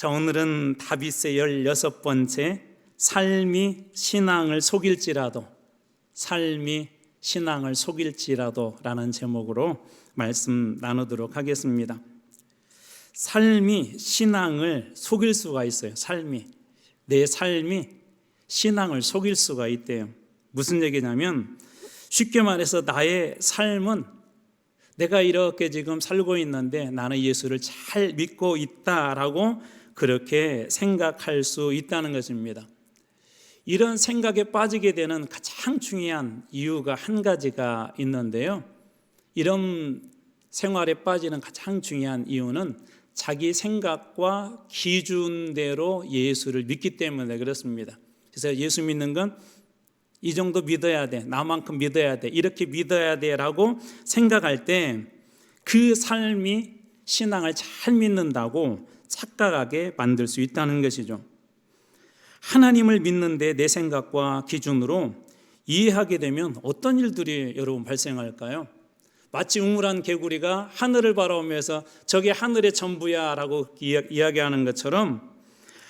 자, 오늘은 다윗의 16번째 삶이 신앙을 속일지라도, 삶이 신앙을 속일지라도 라는 제목으로 말씀 나누도록 하겠습니다. 삶이 신앙을 속일 수가 있어요. 내 삶이 신앙을 속일 수가 있대요. 무슨 얘기냐면, 쉽게 말해서 나의 삶은 내가 이렇게 지금 살고 있는데 나는 예수를 잘 믿고 있다라고 그렇게 생각할 수 있다는 것입니다. 이런 생각에 빠지게 되는 가장 중요한 이유가 한 가지가 있는데요, 이런 생활에 빠지는 가장 중요한 이유는 자기 생각과 기준대로 예수를 믿기 때문에 그렇습니다. 그래서 예수 믿는 건 이 정도 믿어야 돼, 나만큼 믿어야 돼, 이렇게 믿어야 돼 라고 생각할 때 그 삶이 신앙을 잘 믿는다고 착각하게 만들 수 있다는 것이죠. 하나님을 믿는데 내 생각과 기준으로 이해하게 되면 어떤 일들이 여러분 발생할까요? 마치 우물한 개구리가 하늘을 바라보면서 저게 하늘의 전부야 라고 이야기하는 것처럼,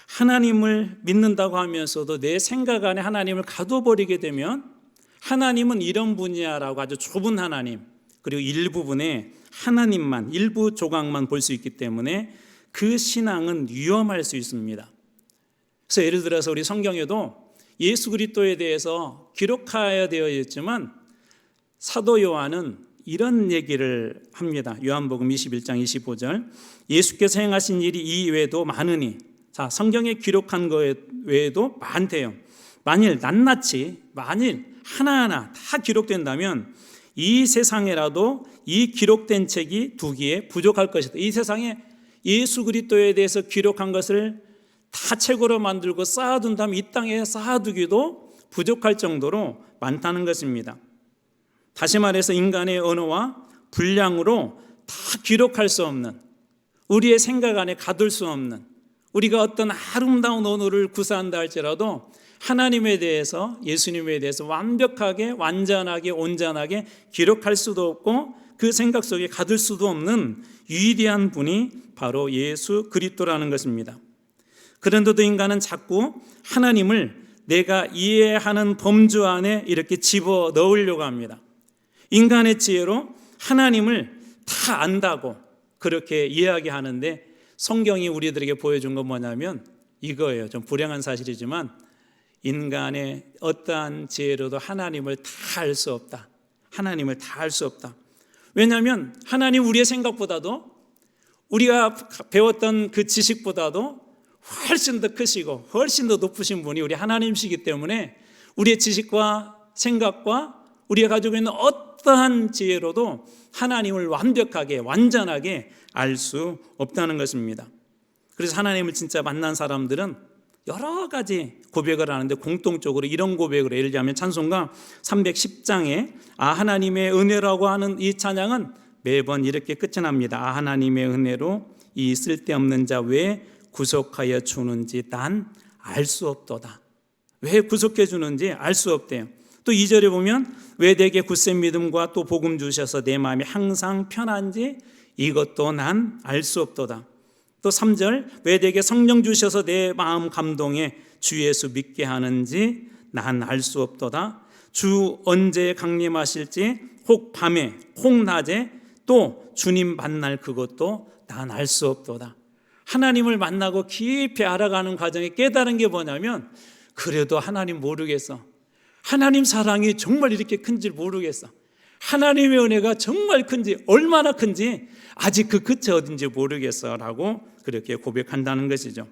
하나님을 믿는다고 하면서도 내 생각 안에 하나님을 가둬버리게 되면 하나님은 이런 분이야 라고 아주 좁은 하나님, 그리고 일부분의 하나님만, 일부 조각만 볼 수 있기 때문에 그 신앙은 위험할 수 있습니다. 그래서 예를 들어서 우리 성경에도 예수 그리스도에 대해서 기록하여 되어 있지만 사도 요한은 이런 얘기를 합니다. 요한복음 21장 25절, 예수께서 행하신 일이 이 외에도 많으니, 자, 성경에 기록한 것 외에도 많대요. 만일 낱낱이, 만일 하나하나 다 기록된다면 이 세상에라도 이 기록된 책이 두기에 부족할 것이다. 이 세상에 예수 그리스도에 대해서 기록한 것을 다 책으로 만들고 쌓아둔다면 이 땅에 쌓아두기도 부족할 정도로 많다는 것입니다. 다시 말해서 인간의 언어와 분량으로 다 기록할 수 없는, 우리의 생각 안에 가둘 수 없는, 우리가 어떤 아름다운 언어를 구사한다 할지라도 하나님에 대해서, 예수님에 대해서 완벽하게, 완전하게, 온전하게 기록할 수도 없고 그 생각 속에 가둘 수도 없는 위대한 분이 바로 예수 그리스도라는 것입니다. 그런데도 인간은 자꾸 하나님을 내가 이해하는 범주 안에 이렇게 집어 넣으려고 합니다. 인간의 지혜로 하나님을 다 안다고 그렇게 이야기하는데, 성경이 우리들에게 보여준 건 뭐냐면 이거예요. 좀 불행한 사실이지만 인간의 어떠한 지혜로도 하나님을 다 알 수 없다. 하나님을 다 알 수 없다. 왜냐하면 하나님 우리의 생각보다도, 우리가 배웠던 그 지식보다도 훨씬 더 크시고 훨씬 더 높으신 분이 우리 하나님이시기 때문에 우리의 지식과 생각과 우리가 가지고 있는 어떠한 지혜로도 하나님을 완벽하게, 완전하게 알 수 없다는 것입니다. 그래서 하나님을 진짜 만난 사람들은 여러 가지 고백을 하는데 공통적으로 이런 고백을, 예를 들면 찬송가 310장에 하나님의 은혜라고 하는 이 찬양은 매번 이렇게 끝이 납니다. 하나님의 은혜로 이 쓸데없는 자 왜 구속하여 주는지 난 알 수 없도다. 왜 구속해 주는지 알 수 없대요. 또 2절에 보면 왜 내게 굳센 믿음과 또 복음 주셔서 내 마음이 항상 편한지 이것도 난 알 수 없도다. 또 3절, 왜 내게 성령 주셔서 내 마음 감동에 주 예수 믿게 하는지 난 알 수 없도다. 주 언제 강림하실지 혹 밤에 혹 낮에 또 주님 만날 그것도 난 알 수 없도다. 하나님을 만나고 깊이 알아가는 과정에 깨달은 게 뭐냐면, 그래도 하나님 모르겠어. 하나님 사랑이 정말 이렇게 큰지 모르겠어. 하나님의 은혜가 정말 큰지, 얼마나 큰지 아직 그 끝이 어딘지 모르겠어 라고 그렇게 고백한다는 것이죠.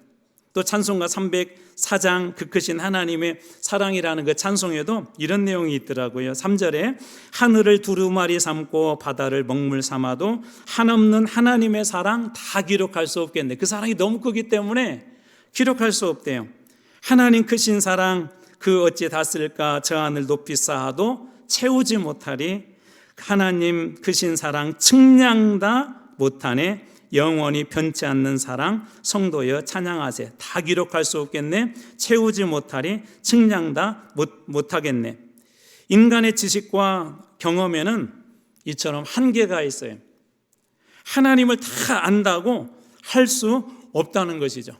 또 찬송가 304장 그 크신 하나님의 사랑이라는 그 찬송에도 이런 내용이 있더라고요. 3절에 하늘을 두루마리 삼고 바다를 먹물 삼아도 한없는 하나님의 사랑 다 기록할 수 없겠네. 그 사랑이 너무 크기 때문에 기록할 수 없대요. 하나님 크신 사랑 그 어찌 다 쓸까, 저 하늘 높이 쌓아도 채우지 못하리. 하나님 크신 사랑 측량 다 못하네. 영원히 변치 않는 사랑 성도여 찬양하세. 다 기록할 수 없겠네. 채우지 못하리. 측량 다 못하겠네. 인간의 지식과 경험에는 이처럼 한계가 있어요. 하나님을 다 안다고 할 수 없다는 것이죠.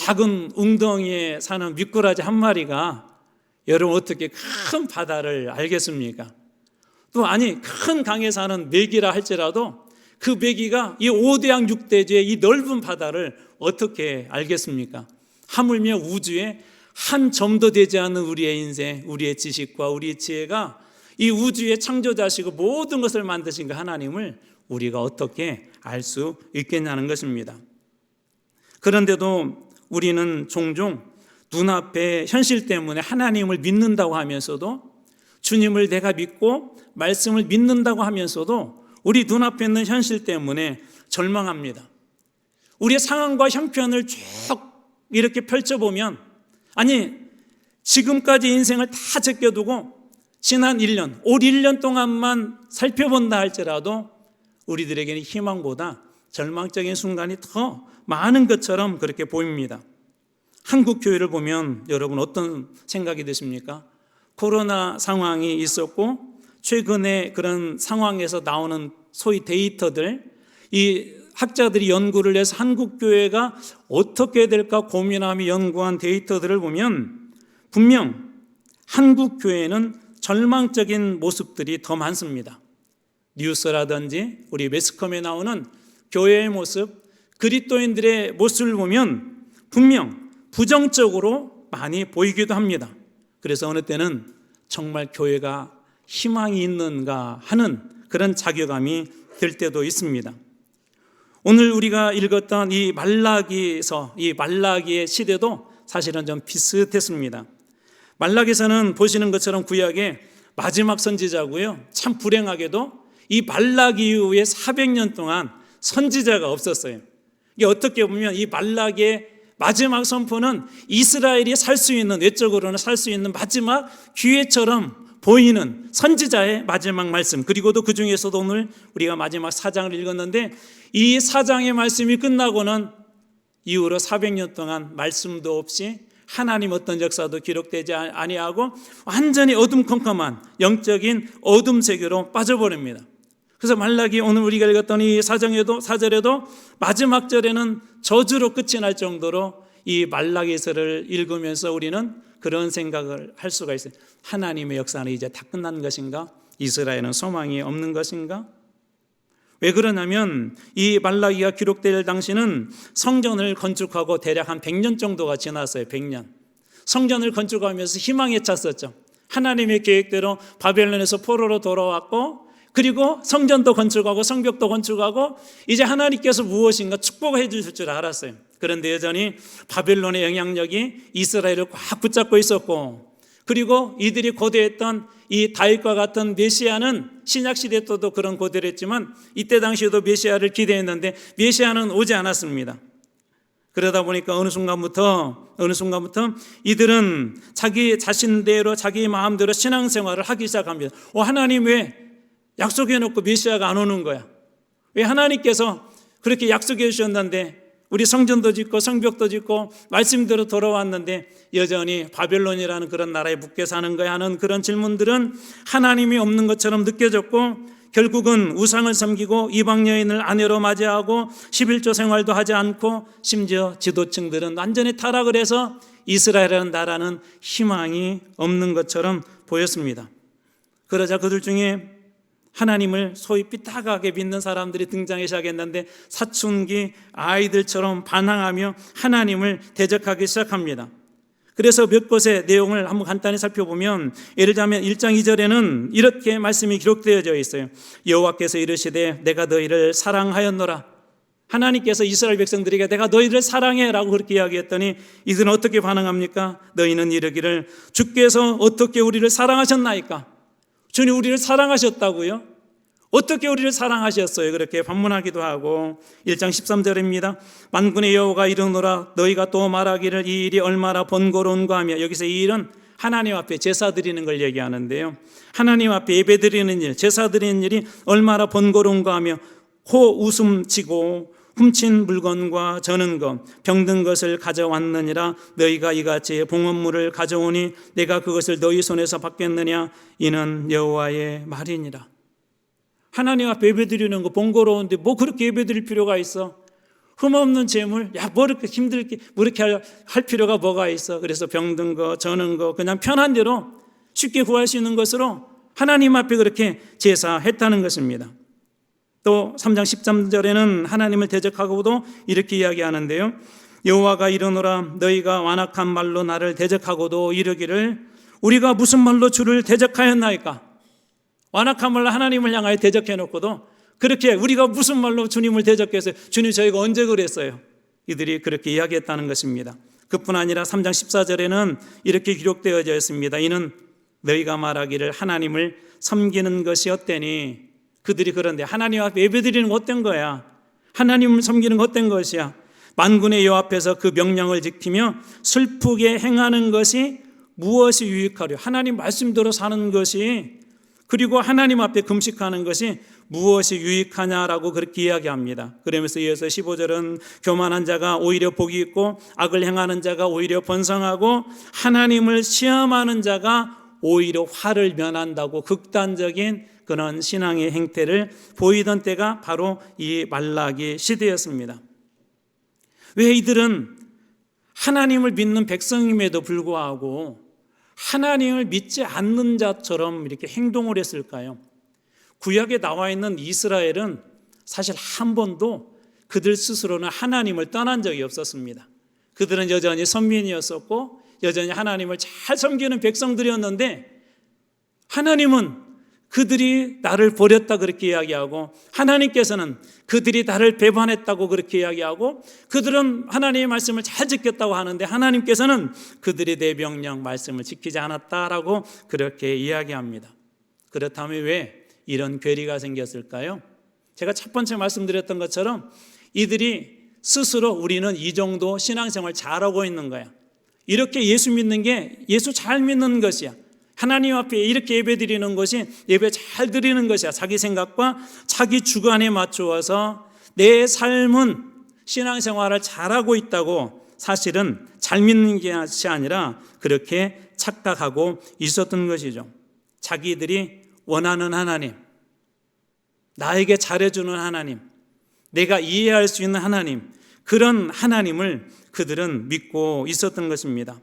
작은 웅덩이에 사는 미꾸라지 한 마리가 여러분 어떻게 큰 바다를 알겠습니까? 또 아니 큰 강에 사는 메기라 할지라도 그 메기가 이 5대양 6대주의 이 넓은 바다를 어떻게 알겠습니까? 하물며 우주에 한 점도 되지 않는 우리의 인생, 우리의 지식과 우리의 지혜가 이 우주의 창조자시고 모든 것을 만드신 그 하나님을 우리가 어떻게 알 수 있겠냐는 것입니다. 그런데도 우리는 종종 눈앞의 현실 때문에 하나님을 믿는다고 하면서도, 주님을 내가 믿고 말씀을 믿는다고 하면서도 우리 눈앞에 있는 현실 때문에 절망합니다. 우리의 상황과 형편을 쭉 이렇게 펼쳐보면, 아니 지금까지 인생을 다 제껴두고 지난 1년, 올 1년 동안만 살펴본다 할지라도 우리들에게는 희망보다 절망적인 순간이 더 많은 것처럼 그렇게 보입니다. 한국 교회를 보면 여러분 어떤 생각이 드십니까? 코로나 상황이 있었고 최근에 그런 상황에서 나오는 소위 데이터들, 이 학자들이 연구를 해서 한국 교회가 어떻게 될까 고민하며 연구한 데이터들을 보면 분명 한국 교회는 절망적인 모습들이 더 많습니다. 뉴스라든지 우리 매스컴에 나오는 교회의 모습, 그리스도인들의 모습을 보면 분명 부정적으로 많이 보이기도 합니다. 그래서 어느 때는 정말 교회가 희망이 있는가 하는 그런 자괴감이 들 때도 있습니다. 오늘 우리가 읽었던 이 말라기서, 이 말라기의 시대도 사실은 좀 비슷했습니다. 말라기서는 보시는 것처럼 구약의 마지막 선지자고요. 참 불행하게도 이 말라기 이후에 400년 동안 선지자가 없었어요. 이게 어떻게 보면 이 말라기의 마지막 선포는 이스라엘이 살 수 있는, 외적으로는 살 수 있는 마지막 기회처럼 보이는 선지자의 마지막 말씀, 그리고도 그 중에서도 오늘 우리가 마지막 4장을 읽었는데 이 4장의 말씀이 끝나고는 이후로 400년 동안 말씀도 없이 하나님 어떤 역사도 기록되지 아니하고 완전히 어둠컴컴한 영적인 어둠 세계로 빠져버립니다. 그래서 말라기 오늘 우리가 읽었던 이 4절에도 마지막 절에는 저주로 끝이 날 정도로 이 말라기서를 읽으면서 우리는 그런 생각을 할 수가 있어요. 하나님의 역사는 이제 다 끝난 것인가? 이스라엘은 소망이 없는 것인가? 왜 그러냐면 이 말라기가 기록될 당시는 성전을 건축하고 대략 한 100년 정도가 지났어요. 100년. 성전을 건축하면서 희망에 찼었죠. 하나님의 계획대로 바벨론에서 포로로 돌아왔고, 그리고 성전도 건축하고 성벽도 건축하고 이제 하나님께서 무엇인가 축복해 주실 줄 알았어요. 그런데 여전히 바벨론의 영향력이 이스라엘을 꽉 붙잡고 있었고, 그리고 이들이 고대했던 이 다윗과 같은 메시아는 신약시대 때도 그런 고대를 했지만 이때 당시에도 메시아를 기대했는데 메시아는 오지 않았습니다. 그러다 보니까 어느 순간부터 이들은 자기 자신대로 자기 마음대로 신앙생활을 하기 시작합니다. 하나님 왜 약속해 놓고 메시아가 안 오는 거야? 왜 하나님께서 그렇게 약속해 주셨는데 우리 성전도 짓고 성벽도 짓고 말씀대로 돌아왔는데 여전히 바벨론이라는 그런 나라에 묵게 사는 거야 하는 그런 질문들은 하나님이 없는 것처럼 느껴졌고, 결국은 우상을 섬기고 이방 여인을 아내로 맞이하고 11조 생활도 하지 않고 심지어 지도층들은 완전히 타락을 해서 이스라엘이라는 나라는 희망이 없는 것처럼 보였습니다. 그러자 그들 중에 하나님을 소위 삐딱하게 믿는 사람들이 등장하기 시작했는데 사춘기 아이들처럼 반항하며 하나님을 대적하기 시작합니다. 그래서 몇 곳의 내용을 한번 간단히 살펴보면, 예를 들자면 1장 2절에는 이렇게 말씀이 기록되어져 있어요. 여호와께서 이르시되 내가 너희를 사랑하였노라. 하나님께서 이스라엘 백성들에게 내가 너희를 사랑해 라고 그렇게 이야기했더니 이들은 어떻게 반응합니까? 너희는 이르기를 주께서 어떻게 우리를 사랑하셨나이까? 주님 우리를 사랑하셨다고요? 어떻게 우리를 사랑하셨어요? 그렇게 반문하기도 하고, 1장 13절입니다. 만군의 여호와가 이르노라 너희가 또 말하기를 이 일이 얼마나 번거로운가 하며, 여기서 이 일은 하나님 앞에 제사 드리는 걸 얘기하는데요. 하나님 앞에 예배 드리는 일, 제사 드리는 일이 얼마나 번거로운가 하며 호 웃음치고 훔친 물건과 저는 것 병든 것을 가져왔느니라. 너희가 이같이 봉헌물을 가져오니 내가 그것을 너희 손에서 받겠느냐? 이는 여호와의 말이니라. 하나님 앞에 예배드리는 거 번거로운데 뭐 그렇게 예배드릴 필요가 있어? 흠없는 재물, 야, 뭐 이렇게 힘들게, 뭐 이렇게 할 필요가 뭐가 있어. 그래서 병든 거, 저는 거, 그냥 편한 대로 쉽게 구할 수 있는 것으로 하나님 앞에 그렇게 제사했다는 것입니다. 또 3장 13절에는 하나님을 대적하고도 이렇게 이야기하는데요. 여호와가 이르노라 너희가 완악한 말로 나를 대적하고도 이르기를 우리가 무슨 말로 주를 대적하였나이까. 완악한 말로 하나님을 향하여 대적해놓고도 그렇게 우리가 무슨 말로 주님을 대적했어요. 주님 저희가 언제 그랬어요. 이들이 그렇게 이야기했다는 것입니다. 그뿐 아니라 3장 14절에는 이렇게 기록되어져 있습니다. 이는 너희가 말하기를 하나님을 섬기는 것이 어때니. 그들이 그런데 하나님 앞에 예배드리는 거 어떤 거야. 하나님을 섬기는 거 어떤 것이야. 만군의 여호와 앞에서 그 명령을 지키며 슬프게 행하는 것이 무엇이 유익하려. 하나님 말씀대로 사는 것이, 그리고 하나님 앞에 금식하는 것이 무엇이 유익하냐라고 그렇게 이야기합니다. 그러면서 이어서 15절은 교만한 자가 오히려 복이 있고 악을 행하는 자가 오히려 번성하고 하나님을 시험하는 자가 오히려 화를 면한다고 극단적인 그런 신앙의 행태를 보이던 때가 바로 이 말라기 시대였습니다. 왜 이들은 하나님을 믿는 백성임에도 불구하고 하나님을 믿지 않는 자처럼 이렇게 행동을 했을까요? 구약에 나와 있는 이스라엘은 사실 한 번도 그들 스스로는 하나님을 떠난 적이 없었습니다. 그들은 여전히 선민이었었고 여전히 하나님을 잘 섬기는 백성들이었는데 하나님은 그들이 나를 버렸다 그렇게 이야기하고 하나님께서는 그들이 나를 배반했다고 그렇게 이야기하고 그들은 하나님의 말씀을 잘 지켰다고 하는데 하나님께서는 그들이 내 명령 말씀을 지키지 않았다라고 그렇게 이야기합니다. 그렇다면 왜 이런 괴리가 생겼을까요? 제가 첫 번째 말씀드렸던 것처럼 이들이 스스로 우리는 이 정도 신앙생활 잘하고 있는 거야. 이렇게 예수 믿는 게 예수 잘 믿는 것이야. 하나님 앞에 이렇게 예배드리는 것이 예배 잘 드리는 것이야. 자기 생각과 자기 주관에 맞추어서 내 삶은 신앙생활을 잘하고 있다고 사실은 잘 믿는 것이 아니라 그렇게 착각하고 있었던 것이죠. 자기들이 원하는 하나님, 나에게 잘해주는 하나님, 내가 이해할 수 있는 하나님, 그런 하나님을 그들은 믿고 있었던 것입니다.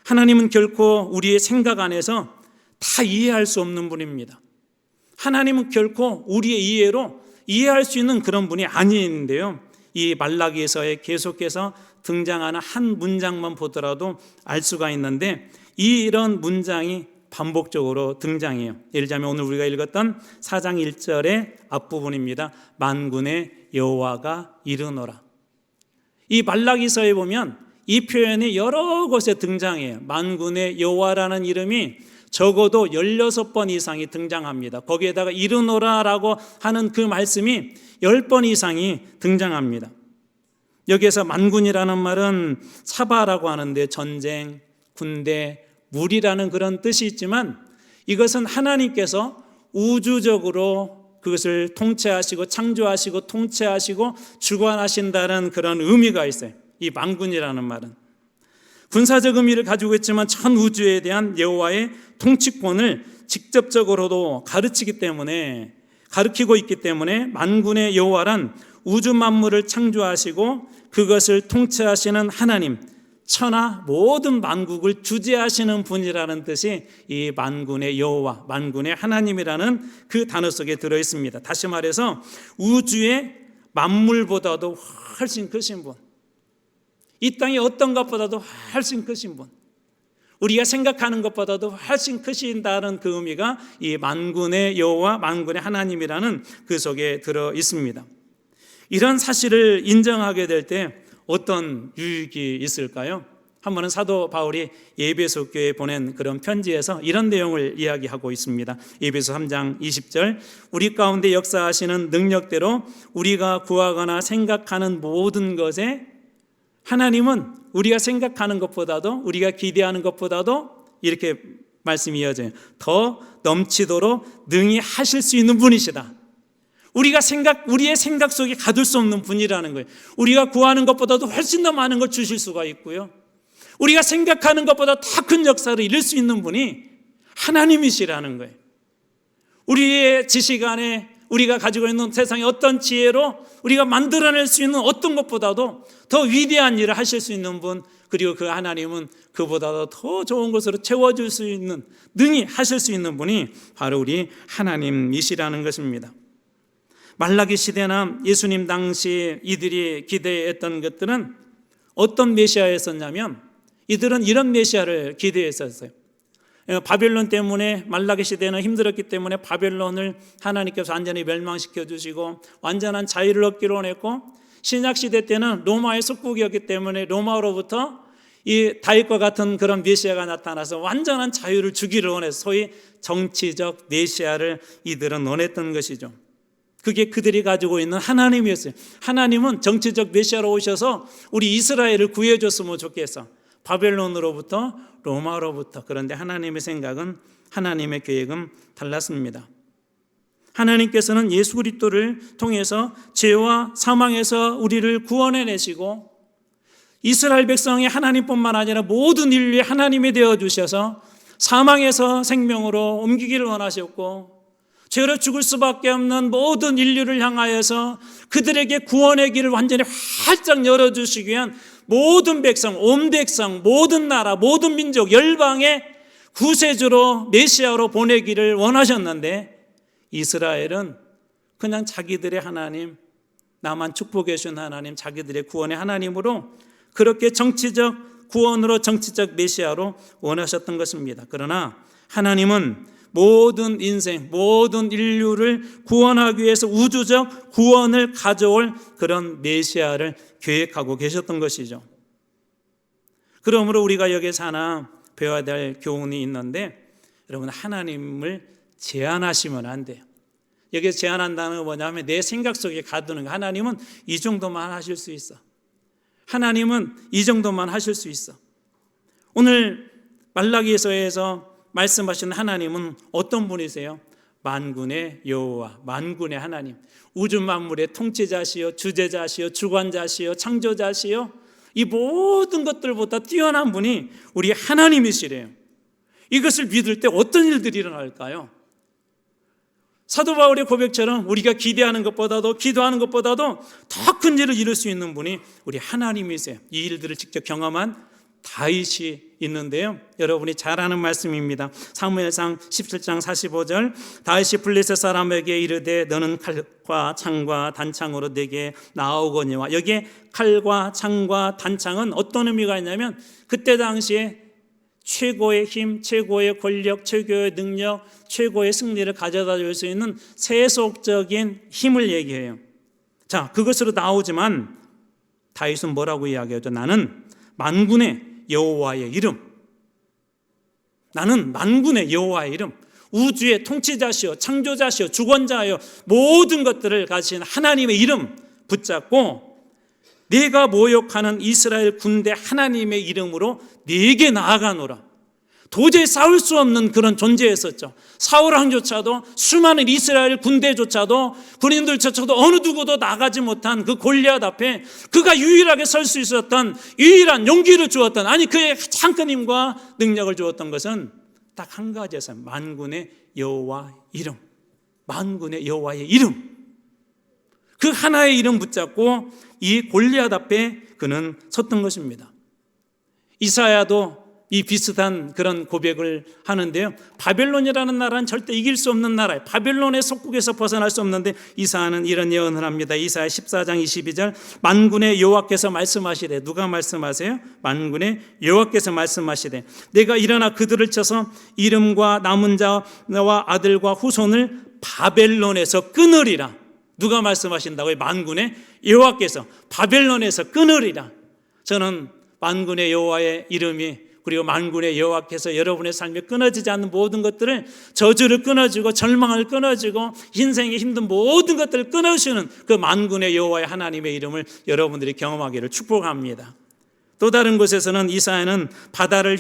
하나님은 결코 우리의 생각 안에서 다 이해할 수 없는 분입니다. 하나님은 결코 우리의 이해로 이해할 수 있는 그런 분이 아닌데요. 이 말라기에서에 계속해서 등장하는 한 문장만 보더라도 알 수가 있는데 이런 문장이 반복적으로 등장해요. 예를 들자면 오늘 우리가 읽었던 4장 1절의 앞부분입니다. 만군의 여호와가 이르노라. 이 말라기서에 보면 이 표현이 여러 곳에 등장해요. 만군의 여호와라는 이름이 적어도 16번 이상이 등장합니다. 거기에다가 이르노라라고 하는 그 말씀이 10번 이상이 등장합니다. 여기에서 만군이라는 말은 사바라고 하는데 전쟁, 군대, 물이라는 그런 뜻이 있지만 이것은 하나님께서 우주적으로 그것을 통치하시고 창조하시고 통치하시고 주관하신다는 그런 의미가 있어요. 이 만군이라는 말은 군사적 의미를 가지고 있지만 전 우주에 대한 여호와의 통치권을 직접적으로도 가르치고 있기 때문에 만군의 여호와란 우주 만물을 창조하시고 그것을 통치하시는 하나님, 천하 모든 만국을 주재하시는 분이라는 뜻이 이 만군의 여호와, 만군의 하나님이라는 그 단어 속에 들어 있습니다. 다시 말해서 우주의 만물보다도 훨씬 크신 분, 이 땅의 어떤 것보다도 훨씬 크신 분, 우리가 생각하는 것보다도 훨씬 크신다는 그 의미가 이 만군의 여호와, 만군의 하나님이라는 그 속에 들어 있습니다. 이런 사실을 인정하게 될 때 어떤 유익이 있을까요? 한 번은 사도 바울이 에베소 교회에 보낸 그런 편지에서 이런 내용을 이야기하고 있습니다. 에베소 3장 20절, 우리 가운데 역사하시는 능력대로 우리가 구하거나 생각하는 모든 것에 하나님은 우리가 생각하는 것보다도 우리가 기대하는 것보다도 이렇게 말씀이 이어져요. 더 넘치도록 능히 하실 수 있는 분이시다. 우리의 생각 속에 가둘 수 없는 분이라는 거예요. 우리가 구하는 것보다도 훨씬 더 많은 걸 주실 수가 있고요. 우리가 생각하는 것보다 더 큰 역사를 이룰 수 있는 분이 하나님이시라는 거예요. 우리의 지식 안에, 우리가 가지고 있는 세상의 어떤 지혜로 우리가 만들어낼 수 있는 어떤 것보다도 더 위대한 일을 하실 수 있는 분, 그리고 그 하나님은 그보다도 더 좋은 것으로 채워줄 수 있는, 능히 하실 수 있는 분이 바로 우리 하나님이시라는 것입니다. 말라기 시대나 예수님 당시 이들이 기대했던 것들은 어떤 메시아였었냐면, 이들은 이런 메시아를 기대했었어요. 바벨론 때문에, 말라기 시대는 힘들었기 때문에 바벨론을 하나님께서 완전히 멸망시켜 주시고 완전한 자유를 얻기로 원했고, 신약 시대 때는 로마의 속국이었기 때문에 로마로부터 이 다윗과 같은 그런 메시아가 나타나서 완전한 자유를 주기를 원해서 소위 정치적 메시아를 이들은 원했던 것이죠. 그게 그들이 가지고 있는 하나님이었어요. 하나님은 정치적 메시아로 오셔서 우리 이스라엘을 구해줬으면 좋겠어. 바벨론으로부터, 로마로부터. 그런데 하나님의 생각은, 하나님의 계획은 달랐습니다. 하나님께서는 예수 그리스도를 통해서 죄와 사망에서 우리를 구원해내시고 이스라엘 백성이 하나님뿐만 아니라 모든 인류의 하나님이 되어주셔서 사망에서 생명으로 옮기기를 원하셨고, 죄로 죽을 수밖에 없는 모든 인류를 향하여서 그들에게 구원의 길을 완전히 활짝 열어주시기 위한 모든 백성, 온 백성, 모든 나라, 모든 민족, 열방의 구세주로, 메시아로 보내기를 원하셨는데, 이스라엘은 그냥 자기들의 하나님, 나만 축복해 주신 하나님, 자기들의 구원의 하나님으로 그렇게 정치적 구원으로, 정치적 메시아로 원하셨던 것입니다. 그러나 하나님은 모든 인생, 모든 인류를 구원하기 위해서 우주적 구원을 가져올 그런 메시아를 계획하고 계셨던 것이죠. 그러므로 우리가 여기서 하나 배워야 될 교훈이 있는데, 여러분, 하나님을 제한하시면 안 돼요. 여기서 제한한다는 건 뭐냐면 내 생각 속에 가두는 거. 하나님은 이 정도만 하실 수 있어. 하나님은 이 정도만 하실 수 있어. 오늘 말라기서에서 말씀하신 하나님은 어떤 분이세요? 만군의 여호와, 만군의 하나님, 우주 만물의 통치자시요, 주재자시요, 주관자시요, 창조자시요, 이 모든 것들보다 뛰어난 분이 우리 하나님이시래요. 이것을 믿을 때 어떤 일들이 일어날까요? 사도 바울의 고백처럼 우리가 기대하는 것보다도, 기도하는 것보다도 더 큰 일을 이룰 수 있는 분이 우리 하나님이세요. 이 일들을 직접 경험한 다윗이 있는데요, 여러분이 잘 아는 말씀입니다. 사무엘상 17장 45절, 다윗이 블레셋 사람에게 이르되 너는 칼과 창과 단창으로 내게 나아오거니와. 여기에 칼과 창과 단창은 어떤 의미가 있냐면, 그때 당시에 최고의 힘, 최고의 권력, 최고의 능력, 최고의 승리를 가져다 줄 수 있는 세속적인 힘을 얘기해요. 자, 그것으로 나오지만 다윗은 뭐라고 이야기하죠? 나는 만군의 여호와의 이름, 나는 만군의 여호와의 이름, 우주의 통치자시오, 창조자시오, 주권자요, 모든 것들을 가진 하나님의 이름 붙잡고 내가 모욕하는 이스라엘 군대 하나님의 이름으로 네게 나아가노라. 도저히 싸울 수 없는 그런 존재였었죠. 사울 왕조차도, 수많은 이스라엘 군대조차도, 군인들조차도 어느 누구도 나가지 못한 그 골리앗 앞에 그가 유일하게 설 수 있었던, 유일한 용기를 주었던, 아니 그의 가장 큰 힘과 능력을 주었던 것은 딱 한 가지였어요. 만군의 여호와 이름, 만군의 여호와의 이름. 그 하나의 이름 붙잡고 이 골리앗 앞에 그는 섰던 것입니다. 이사야도 이 비슷한 그런 고백을 하는데요, 바벨론이라는 나라는 절대 이길 수 없는 나라예요. 바벨론의 속국에서 벗어날 수 없는데 이사야는 이런 예언을 합니다. 이사야 14장 22절, 만군의 여호와께서 말씀하시되. 누가 말씀하세요? 만군의 여호와께서 말씀하시되 내가 일어나 그들을 쳐서 이름과 남은 자와 아들과 후손을 바벨론에서 끊으리라. 누가 말씀하신다고요? 만군의 여호와께서 바벨론에서 끊으리라. 저는 만군의 여호와의 이름이, 그리고 만군의 여호와께서 여러분의 삶에 끊어지지 않는 모든 것들을, 저주를 끊어주고 절망을 끊어주고 인생의 힘든 모든 것들을 끊어주는 그 만군의 여호와의 하나님의 이름을 여러분들이 경험하기를 축복합니다. 또 다른 곳에서는 이사야는 바다를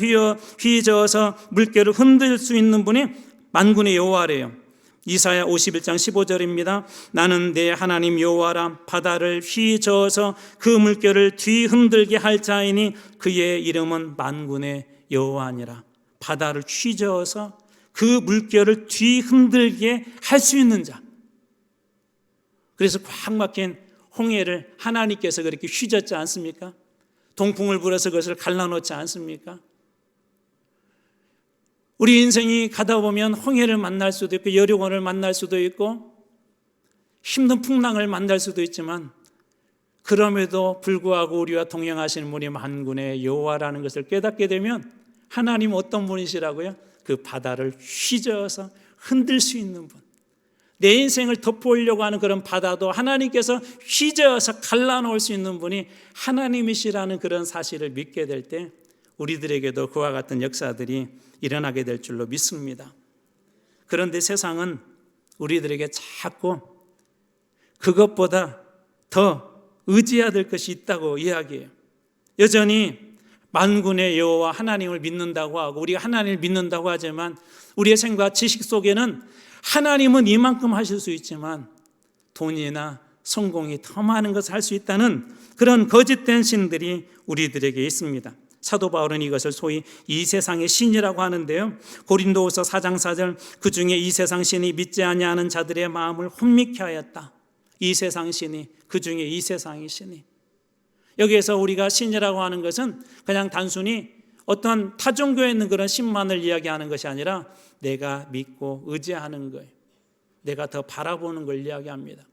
휘저어서 물결을 흔들 수 있는 분이 만군의 여호와래요. 이사야 51장 15절입니다. 나는 내 하나님 여호와라. 바다를 휘저어서 그 물결을 뒤흔들게 할 자이니 그의 이름은 만군의 여호와니라. 바다를 휘저어서 그 물결을 뒤흔들게 할 수 있는 자. 그래서 꽉 막힌 홍해를 하나님께서 그렇게 휘젓지 않습니까? 동풍을 불어서 그것을 갈라놓지 않습니까? 우리 인생이 가다 보면 홍해를 만날 수도 있고 여리고를 만날 수도 있고 힘든 풍랑을 만날 수도 있지만 그럼에도 불구하고 우리와 동행하시는 분이 만군의 여호와라는 것을 깨닫게 되면 하나님 어떤 분이시라고요? 그 바다를 휘저어서 흔들 수 있는 분, 내 인생을 덮어오려고 하는 그런 바다도 하나님께서 휘저어서 갈라놓을 수 있는 분이 하나님이시라는 그런 사실을 믿게 될 때 우리들에게도 그와 같은 역사들이 일어나게 될 줄로 믿습니다. 그런데 세상은 우리들에게 자꾸 그것보다 더 의지해야 될 것이 있다고 이야기해요. 여전히 만군의 여호와 하나님을 믿는다고 하고 우리가 하나님을 믿는다고 하지만 우리의 생각과 지식 속에는 하나님은 이만큼 하실 수 있지만 돈이나 성공이 더 많은 것을 할 수 있다는 그런 거짓된 신들이 우리들에게 있습니다. 사도 바울은 이것을 소위 이 세상의 신이라고 하는데요, 고린도후서 4장 4절 그 중에 이 세상 신이 믿지 아니하는 자들의 마음을 혼미케 하였다. 이 세상 신이, 그 중에 이 세상의 신이. 여기에서 우리가 신이라고 하는 것은 그냥 단순히 어떤 타종교에 있는 그런 신만을 이야기하는 것이 아니라 내가 믿고 의지하는 거예요. 내가 더 바라보는 걸 이야기합니다.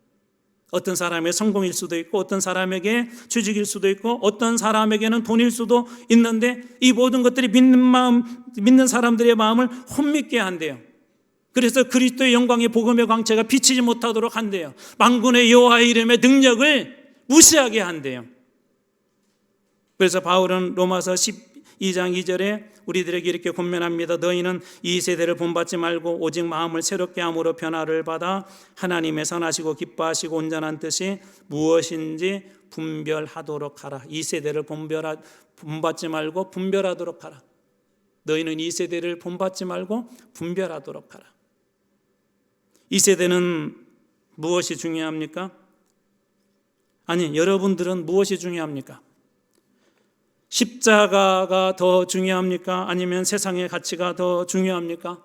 어떤 사람의 성공일 수도 있고 어떤 사람에게 취직일 수도 있고 어떤 사람에게는 돈일 수도 있는데 이 모든 것들이 믿는 사람들의 마음을 혼미케 한대요. 그래서 그리스도의 영광의 복음의 광채가 비치지 못하도록 한대요. 만군의 여호와의 이름의 능력을 무시하게 한대요. 그래서 바울은 로마서 12장 2절에 우리들에게 이렇게 권면합니다. 너희는 이 세대를 본받지 말고 오직 마음을 새롭게 함으로 변화를 받아 하나님의 선하시고 기뻐하시고 온전한 뜻이 무엇인지 분별하도록 하라. 이 세대를 본받지 말고 분별하도록 하라. 너희는 이 세대를 본받지 말고 분별하도록 하라. 이 세대는 무엇이 중요합니까? 아니, 여러분들은 무엇이 중요합니까? 십자가가 더 중요합니까? 아니면 세상의 가치가 더 중요합니까?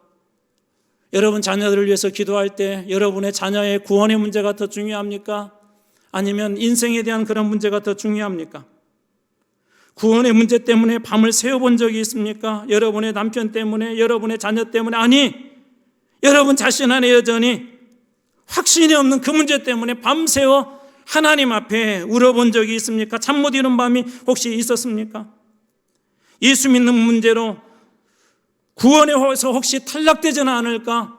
여러분 자녀들을 위해서 기도할 때 여러분의 자녀의 구원의 문제가 더 중요합니까? 아니면 인생에 대한 그런 문제가 더 중요합니까? 구원의 문제 때문에 밤을 새워본 적이 있습니까? 여러분의 남편 때문에, 여러분의 자녀 때문에, 아니, 여러분 자신 안에 여전히 확신이 없는 그 문제 때문에 밤새워 하나님 앞에 울어본 적이 있습니까? 잠 못 이룬 밤이 혹시 있었습니까? 예수 믿는 문제로 구원에서 혹시 탈락되지는 않을까?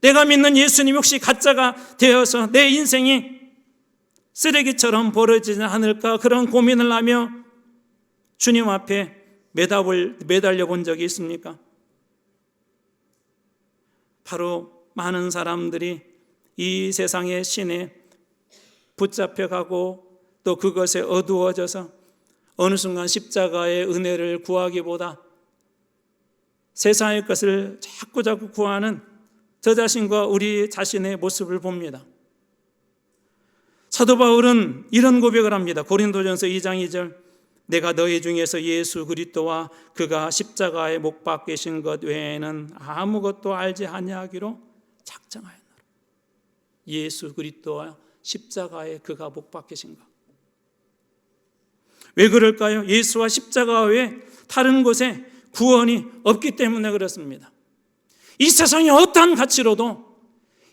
내가 믿는 예수님이 혹시 가짜가 되어서 내 인생이 쓰레기처럼 벌어지지 않을까? 그런 고민을 하며 주님 앞에 매달려 본 적이 있습니까? 바로 많은 사람들이 이 세상의 신에 붙잡혀가고 또 그것에 어두워져서 어느 순간 십자가의 은혜를 구하기보다 세상의 것을 자꾸 구하는 저 자신과 우리 자신의 모습을 봅니다. 사도 바울은 이런 고백을 합니다. 고린도전서 2장 2절 내가 너희 중에서 예수 그리스도와 그가 십자가에 못 박히신 것 외에는 아무것도 알지 아니하기로 작정하였노라. 예수 그리스도와 십자가에 그가 못 박히신 것. 왜 그럴까요? 예수와 십자가 외에 다른 곳에 구원이 없기 때문에 그렇습니다. 이 세상의 어떠한 가치로도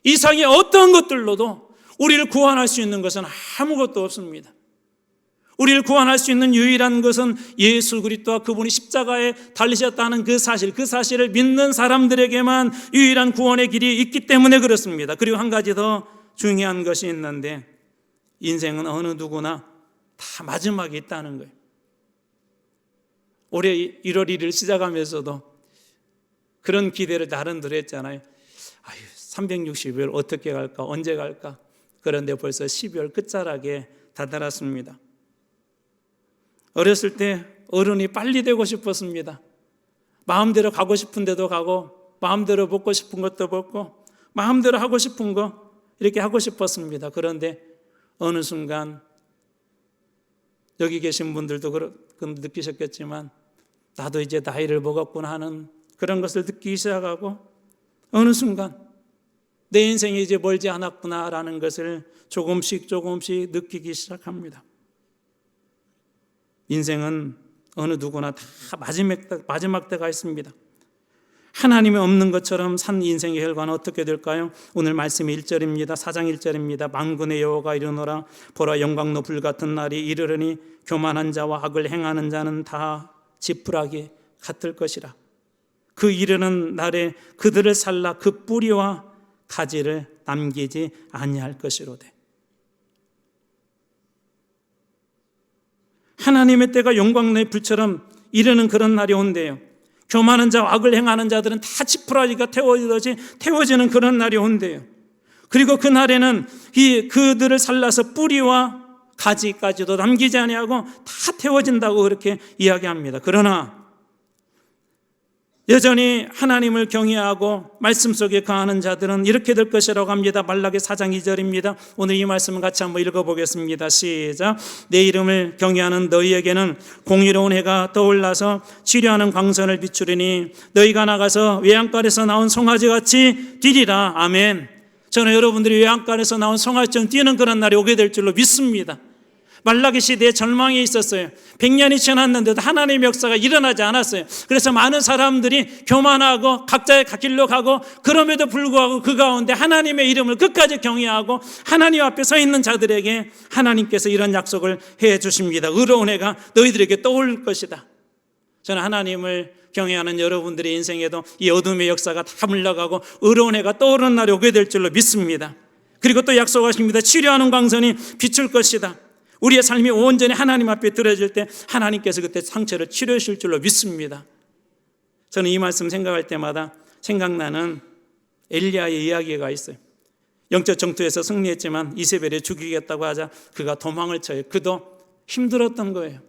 이 세상의 어떠한 것들로도 우리를 구원할 수 있는 것은 아무것도 없습니다. 우리를 구원할 수 있는 유일한 것은 예수 그리스도와 그분이 십자가에 달리셨다는 그 사실을 믿는 사람들에게만 유일한 구원의 길이 있기 때문에 그렇습니다. 그리고 한 가지 더 중요한 것이 있는데 인생은 어느 누구나 다 마지막이 있다는 거예요. 올해 1월 1일 시작하면서도 그런 기대를 나름대로 했잖아요. 360일 어떻게 갈까? 언제 갈까? 그런데 벌써 12월 끝자락에 다다랐습니다. 어렸을 때 어른이 빨리 되고 싶었습니다. 마음대로 가고 싶은 데도 가고 마음대로 먹고 싶은 것도 먹고 마음대로 하고 싶은 거 이렇게 하고 싶었습니다. 그런데 어느 순간 여기 계신 분들도 그렇게 느끼셨겠지만 나도 이제 나이를 먹었구나 하는 그런 것을 느끼기 시작하고 어느 순간 내 인생이 이제 멀지 않았구나라는 것을 조금씩 느끼기 시작합니다. 인생은 어느 누구나 다 마지막 때가 있습니다. 하나님이 없는 것처럼 산 인생의 결과는 어떻게 될까요? 오늘 말씀이 1절입니다. 4장 1절입니다. 만군의 여호와가 이르노라 보라 영광로 불같은 날이 이르르니 교만한 자와 악을 행하는 자는 다 지푸라기 같을 것이라. 그 이르는 날에 그들을 살라 그 뿌리와 가지를 남기지 아니할 것이로되. 하나님의 때가 영광로의 불처럼 이르는 그런 날이 온대요. 교만한 자와 악을 행하는 자들은 다 지푸라기가 태워지는 그런 날이 온대요. 그리고 그 날에는 그들을 살라서 뿌리와 가지까지도 남기지 아니하고 다 태워진다고 그렇게 이야기합니다. 그러나 여전히 하나님을 경외하고 말씀 속에 거하는 자들은 이렇게 될 것이라고 합니다. 말라기 4장 2절입니다. 오늘 이 말씀을 같이 한번 읽어보겠습니다. 시작. 내 이름을 경외하는 너희에게는 공의로운 해가 떠올라서 치료하는 광선을 비추리니 너희가 나가서 외양간에서 나온 송아지같이 뛰리라. 아멘. 저는 여러분들이 외양간에서 나온 송아지처럼 뛰는 그런 날이 오게 될 줄로 믿습니다. 말라기 시대에 절망이 있었어요. 100년이 지났는데도 하나님의 역사가 일어나지 않았어요. 그래서 많은 사람들이 교만하고 각자의 길로 가고, 그럼에도 불구하고 그 가운데 하나님의 이름을 끝까지 경외하고 하나님 앞에 서 있는 자들에게 하나님께서 이런 약속을 해 주십니다. 의로운 해가 너희들에게 떠올 것이다. 저는 하나님을 경외하는 여러분들의 인생에도 이 어둠의 역사가 다 물러가고 의로운 해가 떠오르는 날이 오게 될 줄로 믿습니다. 그리고 또 약속하십니다. 치료하는 광선이 비출 것이다. 우리의 삶이 온전히 하나님 앞에 드려질 때 하나님께서 그때 상처를 치료해 주실 줄로 믿습니다. 저는 이 말씀 생각할 때마다 생각나는 엘리야의 이야기가 있어요. 영적 전투에서 승리했지만 이세벨이 죽이겠다고 하자 그가 도망을 쳐요. 그도 힘들었던 거예요.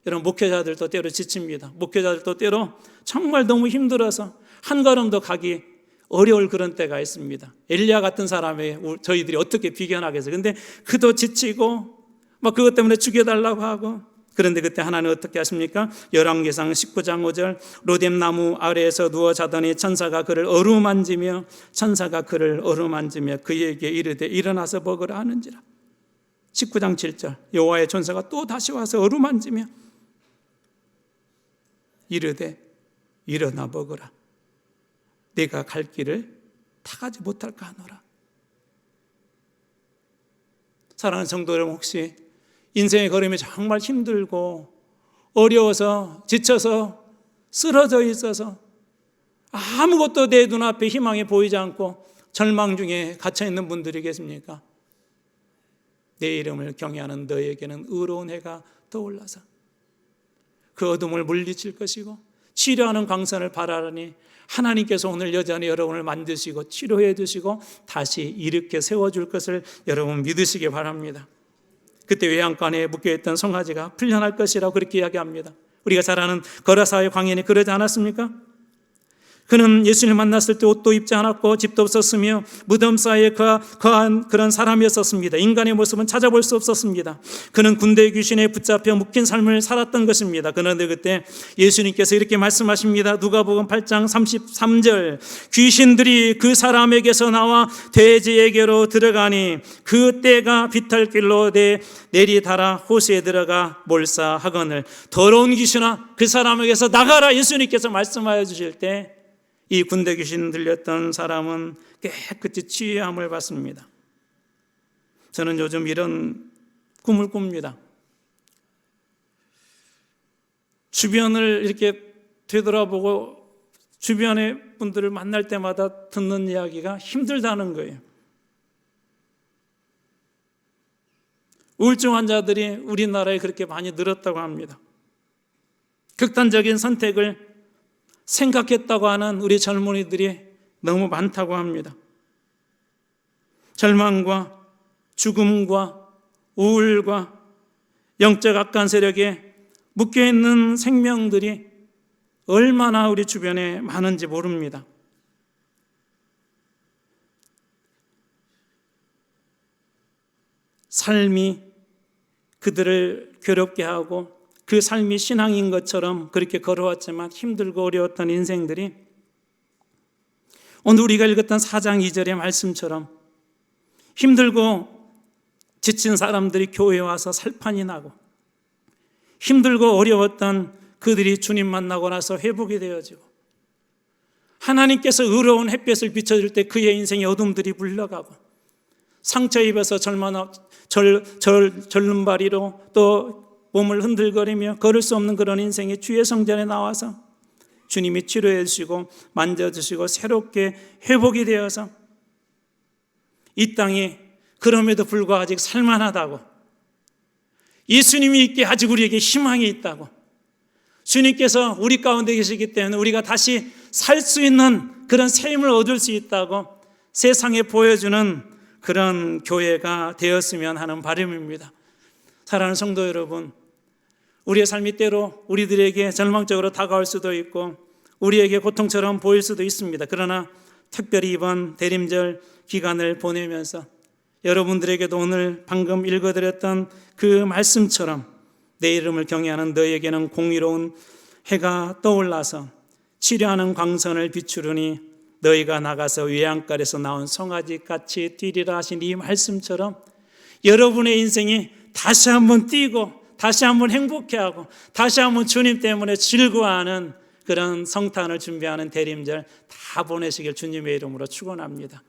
여러분, 목회자들도 때로 지칩니다. 목회자들도 때로 정말 너무 힘들어서 한 걸음도 가기 어려울 그런 때가 있습니다. 엘리야 같은 사람에 저희들이 어떻게 비견하겠어요. 근데 그도 지치고 그것 때문에 죽여달라고 하고, 그런데 그때 하나님 어떻게 하십니까? 열왕기상 19장 5절 로뎀나무 아래에서 누워 자더니 천사가 그를 어루만지며 그에게 이르되 일어나서 먹으라 하는지라. 19장 7절 여호와의 천사가 또 다시 와서 어루만지며 이르되 일어나 먹으라. 내가 갈 길을 타가지 못할까 하노라. 사랑하는 성도 여러분, 혹시 인생의 걸음이 정말 힘들고 어려워서 지쳐서 쓰러져 있어서 아무것도 내 눈앞에 희망이 보이지 않고 절망 중에 갇혀있는 분들이 계십니까? 내 이름을 경외하는 너에게는 의로운 해가 떠올라서 그 어둠을 물리칠 것이고 치료하는 광선을 바라니 하나님께서 오늘 여전히 여러분을 만드시고 치료해 주시고 다시 일으켜 세워줄 것을 여러분 믿으시기 바랍니다. 그때 외양간에 묶여있던 송아지가 풀려날 것이라고 그렇게 이야기합니다. 우리가 잘 아는 거라사의 광연이 그러지 않았습니까? 그는 예수님을 만났을 때 옷도 입지 않았고 집도 없었으며 무덤 사이에 거한 그런 사람이었었습니다. 인간의 모습은 찾아볼 수 없었습니다. 그는 군대 귀신에 붙잡혀 묶인 삶을 살았던 것입니다. 그런데 그때 예수님께서 이렇게 말씀하십니다. 누가복음 8장 33절 귀신들이 그 사람에게서 나와 돼지에게로 들어가니 그 떼가 비탈길로 내리달아 호수에 들어가 몰사하거늘. 더러운 귀신아 그 사람에게서 나가라. 예수님께서 말씀하여 주실 때 이 군대 귀신 들렸던 사람은 깨끗이 치유함을 받습니다. 저는 요즘 이런 꿈을 꿉니다. 주변을 이렇게 되돌아보고 주변의 분들을 만날 때마다 듣는 이야기가 힘들다는 거예요. 우울증 환자들이 우리나라에 그렇게 많이 늘었다고 합니다. 극단적인 선택을 생각했다고 하는 우리 젊은이들이 너무 많다고 합니다. 절망과 죽음과 우울과 영적 악한 세력에 묶여있는 생명들이 얼마나 우리 주변에 많은지 모릅니다. 삶이 그들을 괴롭게 하고 그 삶이 신앙인 것처럼 그렇게 걸어왔지만 힘들고 어려웠던 인생들이 오늘 우리가 읽었던 4장 2절의 말씀처럼 힘들고 지친 사람들이 교회에 와서 살판이 나고 힘들고 어려웠던 그들이 주님 만나고 나서 회복이 되어지고 하나님께서 의로운 햇볕을 비춰줄 때 그의 인생의 어둠들이 물러가고 상처 입어서 절름발이로 또 몸을 흔들거리며 걸을 수 없는 그런 인생이 주의 성전에 나와서 주님이 치료해 주시고 만져주시고 새롭게 회복이 되어서 이 땅이 그럼에도 불구하고 아직 살만하다고, 예수님이 있기에 아직 우리에게 희망이 있다고, 주님께서 우리 가운데 계시기 때문에 우리가 다시 살 수 있는 그런 새 힘을 얻을 수 있다고 세상에 보여주는 그런 교회가 되었으면 하는 바람입니다. 사랑하는 성도 여러분, 우리의 삶이 때로 우리들에게 절망적으로 다가올 수도 있고 우리에게 고통처럼 보일 수도 있습니다. 그러나 특별히 이번 대림절 기간을 보내면서 여러분들에게도 오늘 방금 읽어드렸던 그 말씀처럼 내 이름을 경외하는 너에게는 공의로운 해가 떠올라서 치료하는 광선을 비추르니 너희가 나가서 외양간에서 나온 송아지같이 뛰리라 하신 이 말씀처럼 여러분의 인생이 다시 한번 뛰고 다시 한번 행복해하고 다시 한번 주님 때문에 즐거워하는 그런 성탄을 준비하는 대림절 다 보내시길 주님의 이름으로 축원합니다.